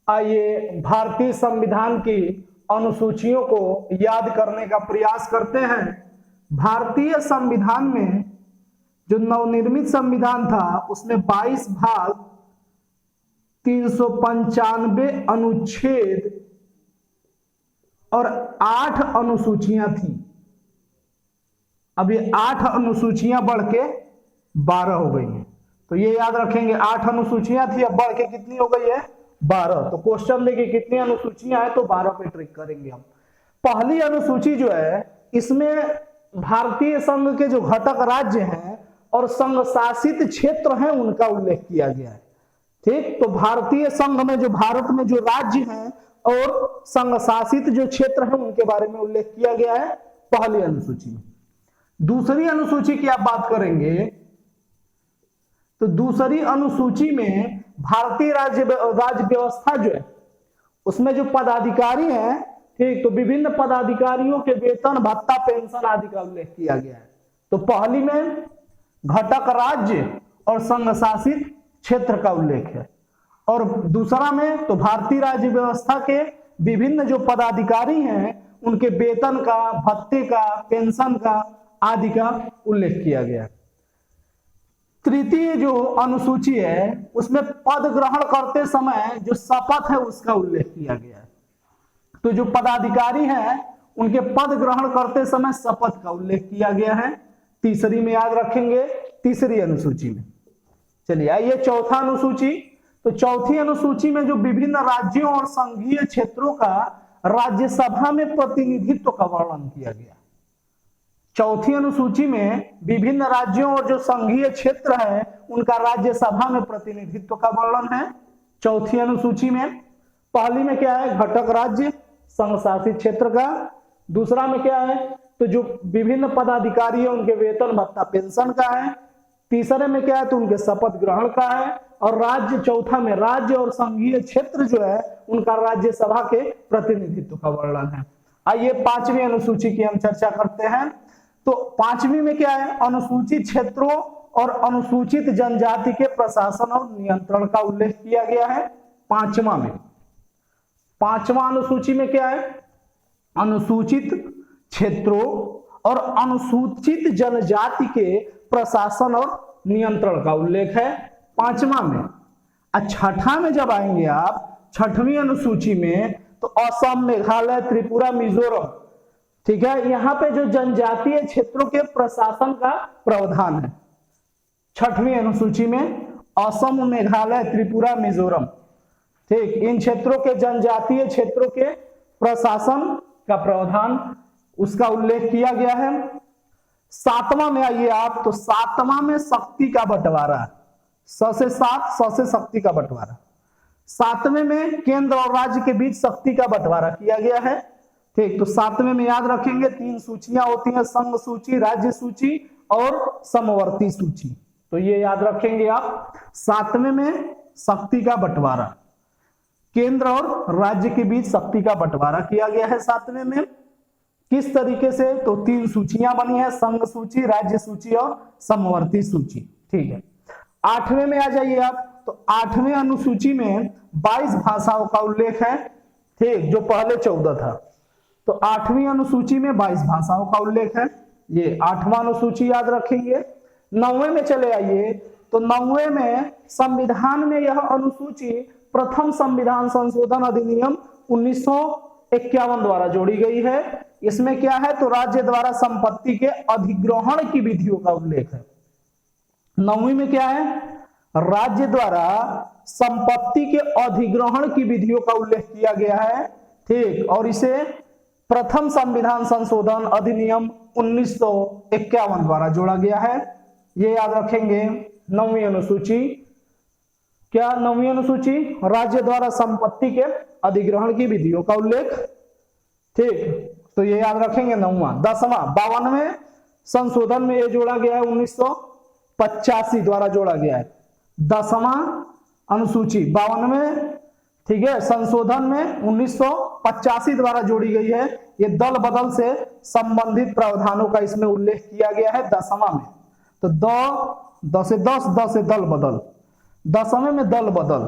आइए भारतीय संविधान की अनुसूचियों को याद करने का प्रयास करते हैं। भारतीय संविधान में जो नवनिर्मित संविधान था उसमें 22 भाग, 395 अनुच्छेद और 8 अनुसूचियां थी। अब ये 8 अनुसूचियां बढ़ के 12 हो गई हैं। तो ये याद रखेंगे, 8 अनुसूचियां थी, अब बढ़ के कितनी हो गई है? 12। तो क्वेश्चन देखिए कितनी अनुसूचियां हैं, तो 12 पे ट्रिक करेंगे हम। पहली अनुसूची जो है इसमें भारतीय संघ के जो घटक राज्य हैं और संघ शासित क्षेत्र हैं उनका उल्लेख किया गया है। ठीक, तो भारतीय संघ में जो भारत में जो राज्य हैं और संघ शासित जो क्षेत्र हैं उनके बारे में उल्लेख किया गया है पहली अनुसूची में। दूसरी अनुसूची की आप बात करेंगे तो दूसरी अनुसूची में भारतीय राज्य व्यवस्था जो है उसमें जो पदाधिकारी हैं, ठीक, तो विभिन्न पदाधिकारियों के वेतन, भत्ता, पेंशन आदि का उल्लेख किया गया है। तो पहली में घटक राज्य और संघ शासित क्षेत्र का उल्लेख है और दूसरा में तो भारतीय राज्य व्यवस्था के विभिन्न जो पदाधिकारी हैं उनके वेतन का, भत्ते का, पेंशन का आदि का उल्लेख किया गया है। तृतीय जो अनुसूची है उसमें पद ग्रहण करते समय जो शपथ है उसका उल्लेख किया गया है। तो जो पदाधिकारी हैं उनके पद ग्रहण करते समय शपथ का उल्लेख किया गया है। तीसरी में याद रखेंगे, तीसरी अनुसूची में। चलिए आइए चौथा अनुसूची। तो चौथी अनुसूची में जो विभिन्न राज्यों और संघीय क्षेत्रों का राज्यसभा में प्रतिनिधित्व का वर्णन किया गया। चौथी अनुसूची में विभिन्न राज्यों और जो संघीय क्षेत्र है उनका राज्यसभा में प्रतिनिधित्व का वर्णन है चौथी अनुसूची में। पहली में क्या है? घटक राज्य, संघ शासित क्षेत्र का। दूसरा में क्या है? तो जो विभिन्न पदाधिकारी है उनके वेतन, भत्ता, पेंशन का है। तीसरे में क्या है? तो उनके शपथ ग्रहण का है। और राज्य, चौथा में राज्य और संघीय क्षेत्र जो है उनका राज्यसभा के प्रतिनिधित्व का वर्णन है। आइए पांचवी अनुसूची की हम चर्चा करते हैं। तो पांचवी में क्या है? अनुसूचित क्षेत्रों और अनुसूचित जनजाति के प्रशासन और नियंत्रण का उल्लेख किया गया है पांचवा में। पांचवा अनुसूची में क्या है? अनुसूचित क्षेत्रों और अनुसूचित जनजाति के प्रशासन और नियंत्रण का उल्लेख है पांचवा में। छठा में जब आएंगे आप, छठवीं अनुसूची में, तो असम, मेघालय, त्रिपुरा, मिजोरम, ठीक है, यहां पे जो जनजातीय क्षेत्रों के प्रशासन का प्रावधान है। छठवीं अनुसूची में असम, मेघालय, त्रिपुरा, मिजोरम, ठीक, इन क्षेत्रों के जनजातीय क्षेत्रों के प्रशासन का प्रावधान, उसका उल्लेख किया गया है। सातवां में आइए आप, तो सातवां में शक्ति का बंटवारा, 100 से 7, 100 से शक्ति का बंटवारा। सातवें में केंद्र और राज्य के बीच शक्ति का बंटवारा किया गया है। ठीक, तो सातवें में याद रखेंगे 3 सूचियां होती हैं, संघ सूची, राज्य सूची और समवर्ती सूची। तो ये याद रखेंगे आप। सातवें में शक्ति का बंटवारा, केंद्र और राज्य के बीच शक्ति का बंटवारा किया गया है सातवें में। किस तरीके से? तो 3 सूचियां बनी है, संघ सूची, राज्य सूची और समवर्ती सूची। ठीक है, आठवें में आ जाइए आप। तो आठवें अनुसूची में 22 भाषाओं का उल्लेख है, ठीक, जो पहले 14 था। तो आठवीं अनुसूची में 22 भाषाओं का उल्लेख है। ये आठवां अनुसूची याद रखेंगे। 9वें में चले आइए। तो 9वें में संविधान में यह अनुसूची प्रथम संविधान संशोधन अधिनियम 1951 द्वारा जोड़ी गई है। इसमें क्या है? तो राज्य द्वारा संपत्ति के अधिग्रहण की विधियों का उल्लेख है। 9वीं में क्या है? राज्य द्वारा संपत्ति के अधिग्रहण की विधियों का उल्लेख किया गया है। ठीक, और इसे प्रथम संविधान संशोधन अधिनियम 1951 द्वारा जोड़ा गया है। ये याद रखेंगे। 9वीं अनुसूची क्या? 9वीं अनुसूची राज्य द्वारा संपत्ति के अधिग्रहण की विधियों का उल्लेख। ठीक, तो ये याद रखेंगे 9वां। 10वां 52वें संशोधन में ये जोड़ा गया है, 1985 द्वारा जोड़ा गया है। 10वां अनुसूची 52वें, ठीक है, संशोधन में 1985 द्वारा जोड़ी गई है। ये दल बदल से संबंधित प्रावधानों का इसमें उल्लेख किया गया है 10वां में। तो 10 से 10 से दल बदल, 10वें में दल बदल,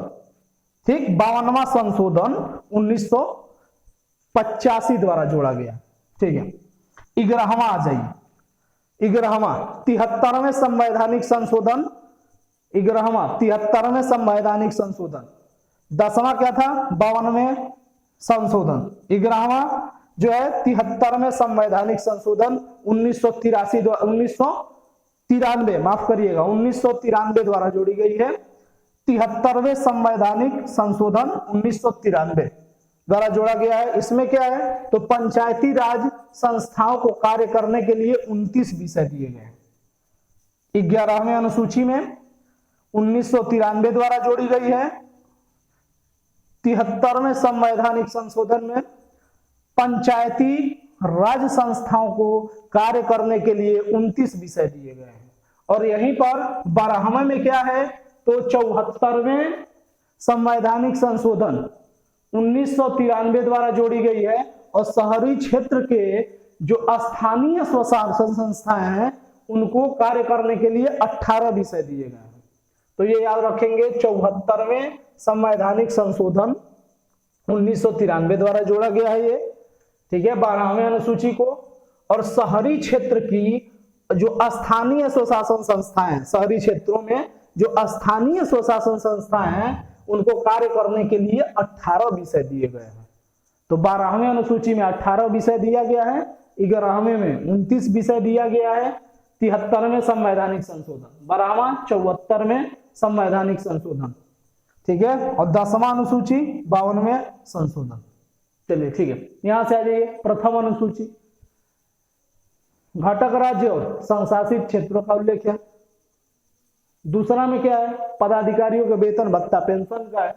ठीक। 52वां संशोधन 1985 द्वारा जोड़ा गया। ठीक है, 11वां आ जाइए। 11वां 73वें संवैधानिक संशोधन। 11वां 73वें संवैधानिक संशोधन। 10वां क्या था? 52वें संशोधन। 11वां जो है 73वें संवैधानिक संशोधन 1993 माफ करिएगा 1993 द्वारा जोड़ी गई है। 73वें संवैधानिक संशोधन 1993 द्वारा जोड़ा गया है। इसमें क्या है तो पंचायती राज संस्थाओं को कार्य करने के लिए 29 विषय दिए गए हैं। 11वें अनुसूची में 1993 द्वारा जोड़ी गई है। 73वें संवैधानिक संशोधन में पंचायती राज संस्थाओं को कार्य करने के लिए 29 विषय दिए गए हैं। और यहीं पर 12वें में क्या है तो 74वें संवैधानिक संशोधन 1993 द्वारा जोड़ी गई है और शहरी क्षेत्र के जो स्थानीय स्वशासन संस्थाएं हैं उनको कार्य करने के लिए 18 विषय दिए गए हैं। तो ये याद रखेंगे 74वें संवैधानिक संशोधन 1993 द्वारा जोड़ा गया है ये। ठीक है, 12वें अनुसूची को। और शहरी क्षेत्र की जो स्थानीय स्वशासन संस्थाएं, शहरी क्षेत्रों में जो स्थानीय स्वशासन संस्थाएं हैं उनको कार्य करने के लिए 18 विषय दिए गए हैं। तो 12वें अनुसूची में 18 विषय दिया गया है, 11वें में 29 विषय दिया गया है। 73वें संवैधानिक संशोधन, 12वां 74वें संवैधानिक संशोधन। ठीक है, और 10वां अनुसूची 52वें संशोधन। चलिए ठीक है, यहां से आ जाइए। प्रथम अनुसूची घटक राज्य और संशासित क्षेत्रों का उल्लेख है। दूसरा में क्या है पदाधिकारियों के वेतन भत्ता पेंशन का है।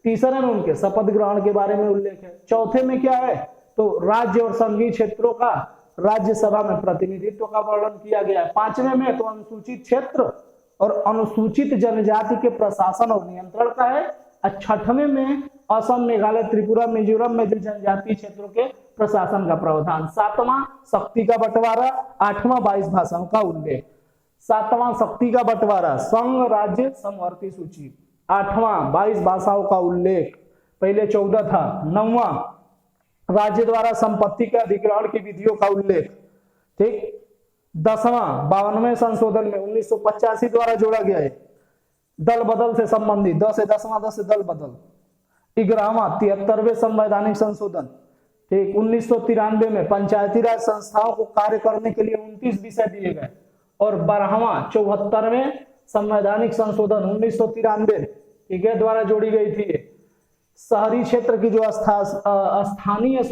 तीसरे में उनके शपथ ग्रहण के बारे में उल्लेख है। चौथे में क्या है तो राज्य और संघीय क्षेत्रों का राज्यसभा में प्रतिनिधित्व का वर्णन किया गया है। 5वें में तो अनुसूचित क्षेत्र और अनुसूचित जनजाति के प्रशासन और नियंत्रण का है। और 6वें में असम, मेघालय, त्रिपुरा, मिजोरम में जो जनजातीय क्षेत्रों के प्रशासन का प्रावधान। 7वां शक्ति का बंटवारा। 8वां 22 भाषाओं का उल्लेख। 7वां शक्ति का बंटवारा संघ राज्य समवर्ती सूची। 8वां 22 भाषाओं का उल्लेख, पहले 14 था। 9वां राज्य द्वारा संपत्ति के अधिग्रहण की विधियों का उल्लेख। ठीक। 10वां 52वें संशोधन में 1985 द्वारा जोड़ा गया है दल बदल से संबंधित। 10 से दल बदल। 11वां 73वें संवैधानिक संशोधन। ठीक। 1993 में पंचायती राज संस्थाओं को कार्य करने के लिए 29 विषय दिए गए। और 12वां 74वें संवैधानिक संशोधन 1993 ठीक है द्वारा जोड़ी गई थी। शहरी क्षेत्र की जो स्थानीय